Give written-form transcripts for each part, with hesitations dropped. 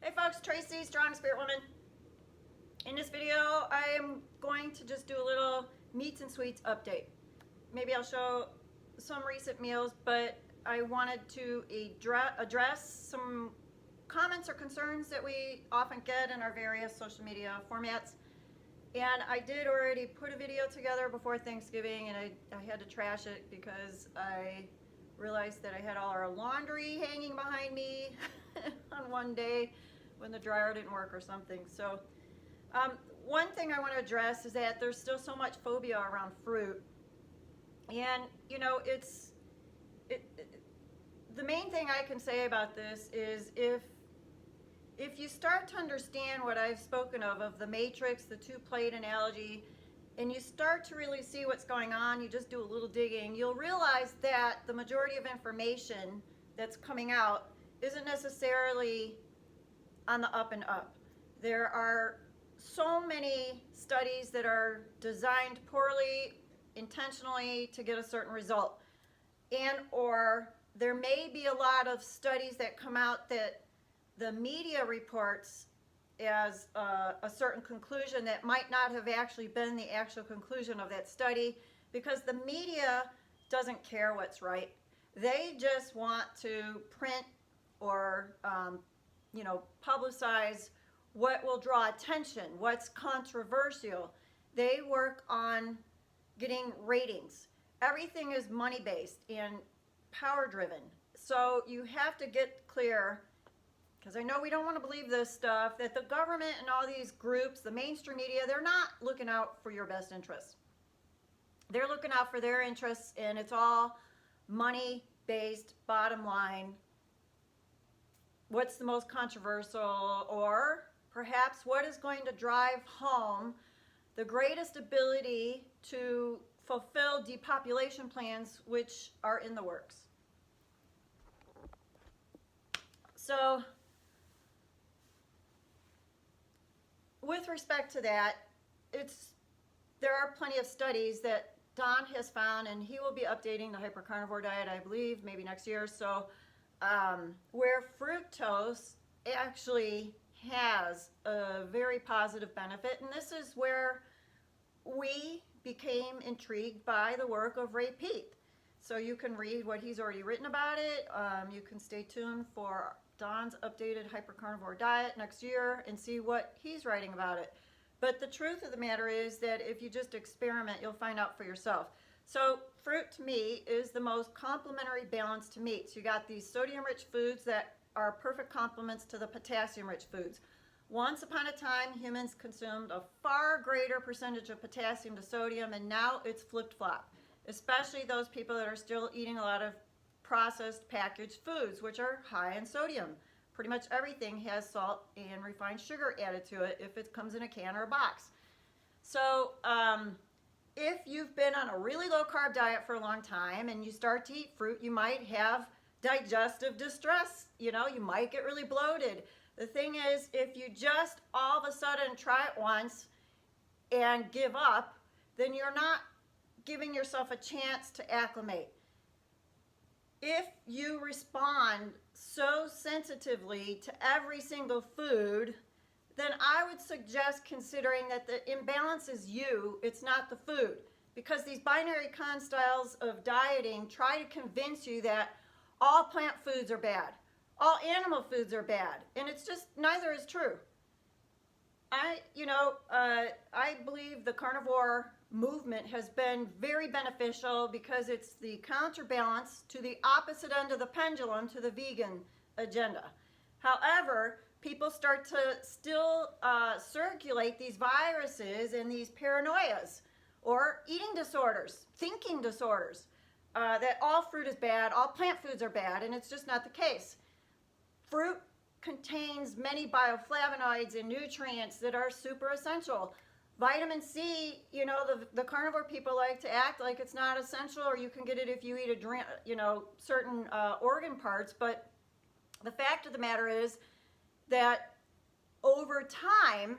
Hey folks, Tracy, Strong Spirit Woman. In this video, I am going to just do a little meats and sweets update. Maybe I'll show some recent meals, but I wanted to address some comments or concerns that we often get in our various social media formats. And I did already put a video together before Thanksgiving, and I had to trash it because I realized that I had all our laundry hanging behind me on one day when the dryer didn't work or something. So one thing I want to address is that there's still so much phobia around fruit. And you know, the main thing I can say about this is if you start to understand what I've spoken of the matrix, the two-plate analogy, and you start to really see what's going on, you just do a little digging, you'll realize that the majority of information that's coming out isn't necessarily on the up and up. There are so many studies that are designed poorly, intentionally to get a certain result. And or there may be a lot of studies that come out that the media reports as a certain conclusion that might not have actually been the actual conclusion of that study, because the media doesn't care what's right. They just want to print or publicize what will draw attention, what's controversial. They work on getting ratings. Everything is money-based and power-driven. So you have to get clear, because I know we don't want to believe this stuff, that the government and all these groups, the mainstream media, they're not looking out for your best interests. They're looking out for their interests, and it's all money-based, bottom line. What's the most controversial, or perhaps what is going to drive home the greatest ability to fulfill depopulation plans which are in the works. So with respect to that, there are plenty of studies that Don has found, and he will be updating the hyper-carnivore diet, I believe, maybe next year. So where fructose actually has a very positive benefit, and this is where we became intrigued by the work of Ray Peat. So you can read what he's already written about it. You can stay tuned for Don's updated hyper-carnivore diet next year and see what he's writing about it. But the truth of the matter is that if you just experiment, you'll find out for yourself. So fruit to me is the most complementary balance to meats. You got these sodium-rich foods that are perfect complements to the potassium-rich foods. Once upon a time, humans consumed a far greater percentage of potassium to sodium, and now it's flipped-flop, especially those people that are still eating a lot of processed packaged foods, which are high in sodium. Pretty much everything has salt and refined sugar added to it if it comes in a can or a box. So if you've been on a really low carb diet for a long time and you start to eat fruit, you might have digestive distress. You might get really bloated. The thing is, if you just all of a sudden try it once and give up, then you're not giving yourself a chance to acclimate. If you respond so sensitively to every single food, then I would suggest considering that the imbalance is you, it's not the food. Because these binary styles of dieting try to convince you that all plant foods are bad, all animal foods are bad, and it's just, neither is true. I believe the carnivore movement has been very beneficial because it's the counterbalance to the opposite end of the pendulum to the vegan agenda. However, people start to still circulate these viruses and these paranoias or eating disorders, thinking disorders, that all fruit is bad, all plant foods are bad, and it's just not the case. Fruit contains many bioflavonoids and nutrients that are super essential. Vitamin C, the carnivore people like to act like it's not essential, or you can get it if you eat certain organ parts, but the fact of the matter is that over time,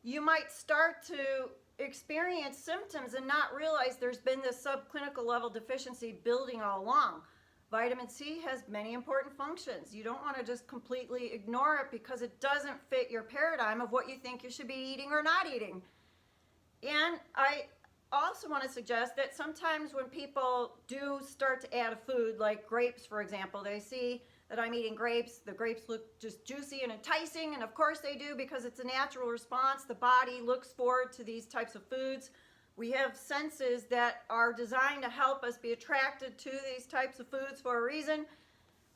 you might start to experience symptoms and not realize there's been this subclinical level deficiency building all along. Vitamin C has many important functions. You don't want to just completely ignore it because it doesn't fit your paradigm of what you think you should be eating or not eating. And I also want to suggest that sometimes when people do start to add a food like grapes, for example, they see that I'm eating grapes. The grapes look just juicy and enticing, and of course they do because it's a natural response. The body looks forward to these types of foods. We have senses that are designed to help us be attracted to these types of foods for a reason.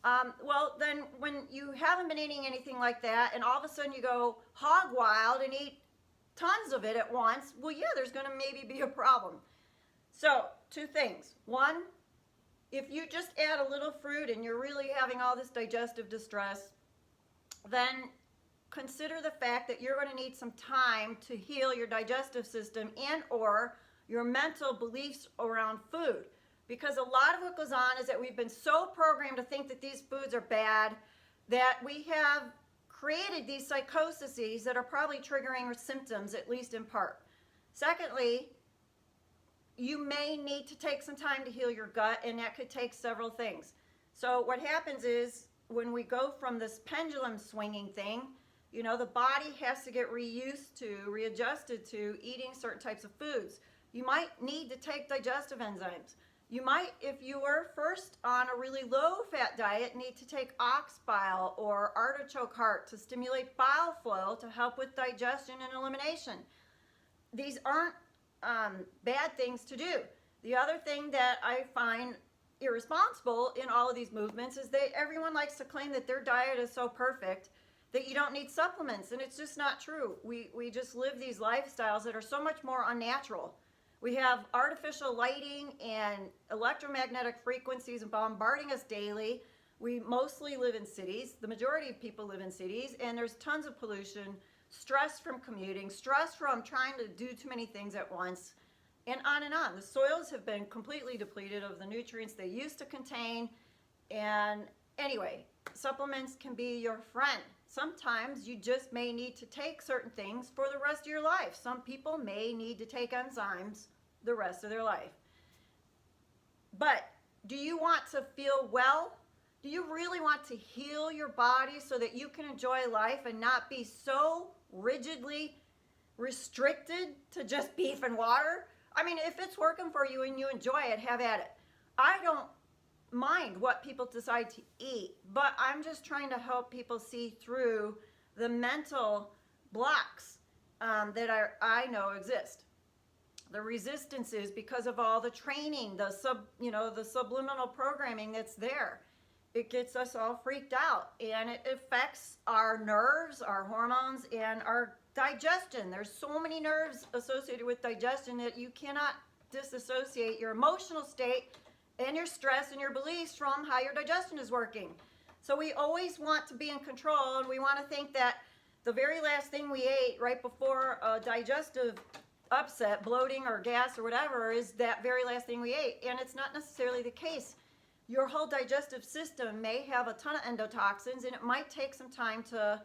Well, then when you haven't been eating anything like that and all of a sudden you go hog wild and eat tons of it at once, well, yeah, there's going to maybe be a problem. So, two things. One, if you just add a little fruit and you're really having all this digestive distress, then consider the fact that you're going to need some time to heal your digestive system and or your mental beliefs around food. Because a lot of what goes on is that we've been so programmed to think that these foods are bad that we have created these psychoses that are probably triggering symptoms, at least in part. Secondly, you may need to take some time to heal your gut, and that could take several things. So what happens is when we go from this pendulum swinging thing, you know, the body has to get readjusted to eating certain types of foods. You might need to take digestive enzymes. You might, if you were first on a really low-fat diet, need to take ox bile or artichoke heart to stimulate bile flow to help with digestion and elimination. These aren't bad things to do. The other thing that I find irresponsible in all of these movements is that everyone likes to claim that their diet is so perfect that you don't need supplements, and it's just not true. We just live these lifestyles that are so much more unnatural. We have artificial lighting and electromagnetic frequencies bombarding us daily. We mostly live in cities. The majority of people live in cities, and there's tons of pollution, stress from commuting, stress from trying to do too many things at once, and on and on. The soils have been completely depleted of the nutrients they used to contain. And anyway, supplements can be your friend. Sometimes you just may need to take certain things for the rest of your life. Some people may need to take enzymes the rest of their life. But do you want to feel well? Do you really want to heal your body so that you can enjoy life and not be so rigidly restricted to just beef and water? I mean, if it's working for you and you enjoy it, have at it. I don't mind what people decide to eat, but I'm just trying to help people see through the mental blocks that I know exist. The resistance is because of all the training, the subliminal programming that's there. It gets us all freaked out, and it affects our nerves, our hormones, and our digestion. There's so many nerves associated with digestion that you cannot disassociate your emotional state and your stress and your beliefs from how your digestion is working. So we always want to be in control, and we want to think that the very last thing we ate right before a digestive upset, bloating or gas or whatever, is that very last thing we ate. And it's not necessarily the case. Your whole digestive system may have a ton of endotoxins, and it might take some time to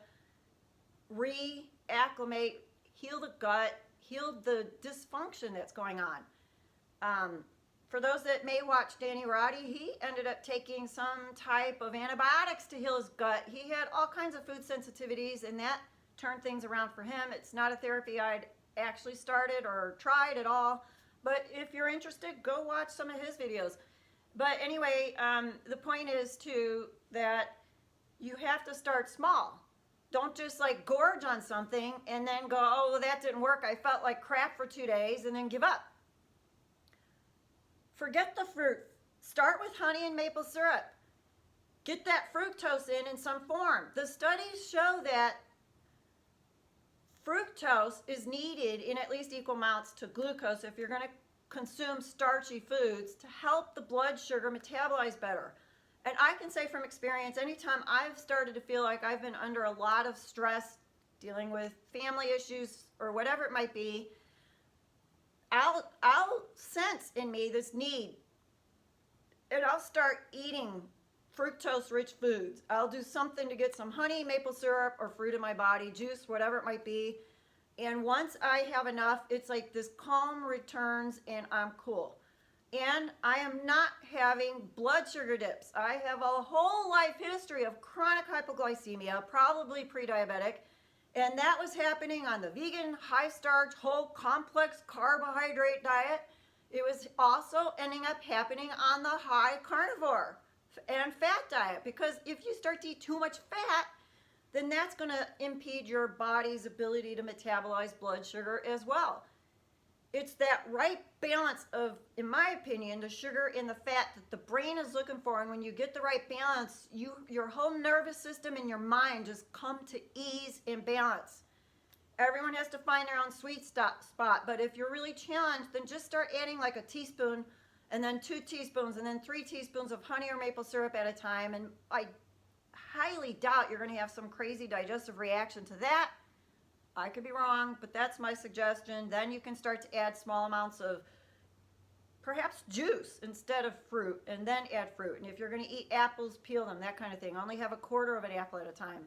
reacclimate, heal the gut, heal the dysfunction that's going on. For those that may watch Danny Roddy, he ended up taking some type of antibiotics to heal his gut. He had all kinds of food sensitivities, and that turned things around for him. It's not a therapy I'd actually started or tried at all, but if you're interested, go watch some of his videos. But anyway, the point is too that you have to start small. Don't just like gorge on something and then go, oh, well, that didn't work. I felt like crap for 2 days, and then give up. Forget the fruit. Start with honey and maple syrup. Get that fructose in some form. The studies show that fructose is needed in at least equal amounts to glucose if you're going to consume starchy foods to help the blood sugar metabolize better. And I can say from experience, anytime I've started to feel like I've been under a lot of stress dealing with family issues or whatever it might be, I'll sense in me this need, and I'll start eating fructose-rich foods. I'll do something to get some honey, maple syrup, or fruit in my body, juice, whatever it might be. And once I have enough, it's like this calm returns and I'm cool. and I am not having blood sugar dips. I have a whole life history of chronic hypoglycemia, probably pre-diabetic, and that was happening on the vegan, high-starch, whole complex carbohydrate diet. It was also ending up happening on the high carnivore and fat diet, because if you start to eat too much fat, then that's going to impede your body's ability to metabolize blood sugar as well. It's that right balance of, in my opinion, the sugar and the fat that the brain is looking for. And when you get the right balance, your whole nervous system and your mind just come to ease and balance. Everyone has to find their own sweet spot. But if you're really challenged, then just start adding like a teaspoon, and then 2 teaspoons, and then 3 teaspoons of honey or maple syrup at a time. And I highly doubt you're going to have some crazy digestive reaction to that. I could be wrong, but that's my suggestion. Then you can start to add small amounts of perhaps juice instead of fruit, and then add fruit. And if you're going to eat apples, peel them, that kind of thing. Only have a quarter of an apple at a time.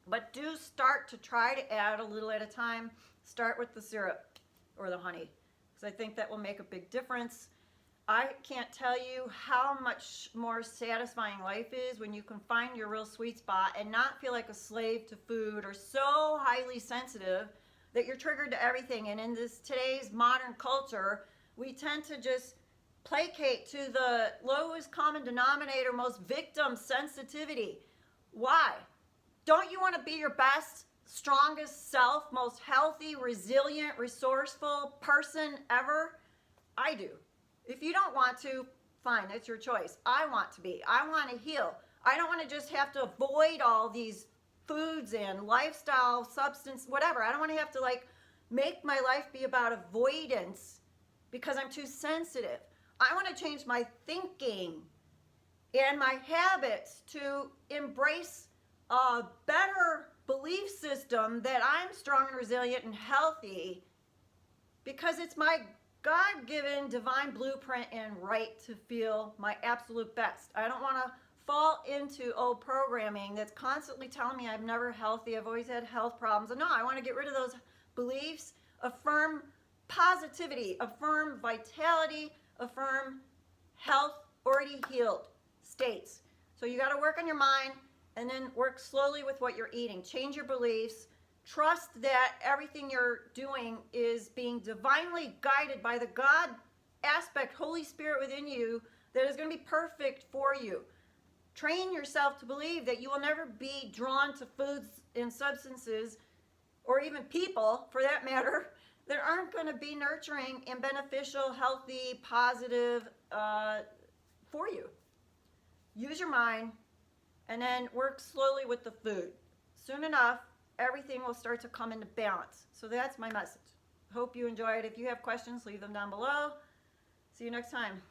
But do start to try to add a little at a time. Start with the syrup or the honey, because I think that will make a big difference. I can't tell you how much more satisfying life is when you can find your real sweet spot and not feel like a slave to food or so highly sensitive that you're triggered to everything. And in this today's modern culture, we tend to just placate to the lowest common denominator, most victim sensitivity. Why? Don't you want to be your best, strongest self, most healthy, resilient, resourceful person ever? I do. If you don't want to, fine, that's your choice. I want to be. I want to heal. I don't want to just have to avoid all these foods and lifestyle, substance, whatever. I don't want to have to like make my life be about avoidance because I'm too sensitive. I want to change my thinking and my habits to embrace a better belief system that I'm strong and resilient and healthy, because it's my God-given divine blueprint and right to feel my absolute best. I don't want to fall into old programming that's constantly telling me I'm never healthy, I've always had health problems. And no, I want to get rid of those beliefs, affirm positivity, affirm vitality, affirm health, already healed states. So you got to work on your mind and then work slowly with what you're eating. Change your beliefs. Trust that everything you're doing is being divinely guided by the God aspect, Holy Spirit within you, that is going to be perfect for you. Train yourself to believe that you will never be drawn to foods and substances, or even people for that matter, that aren't going to be nurturing and beneficial, healthy, positive for you. Use your mind and then work slowly with the food. Soon enough, everything will start to come into balance. So that's my message. Hope you enjoyed. If you have questions, leave them down below. See you next time.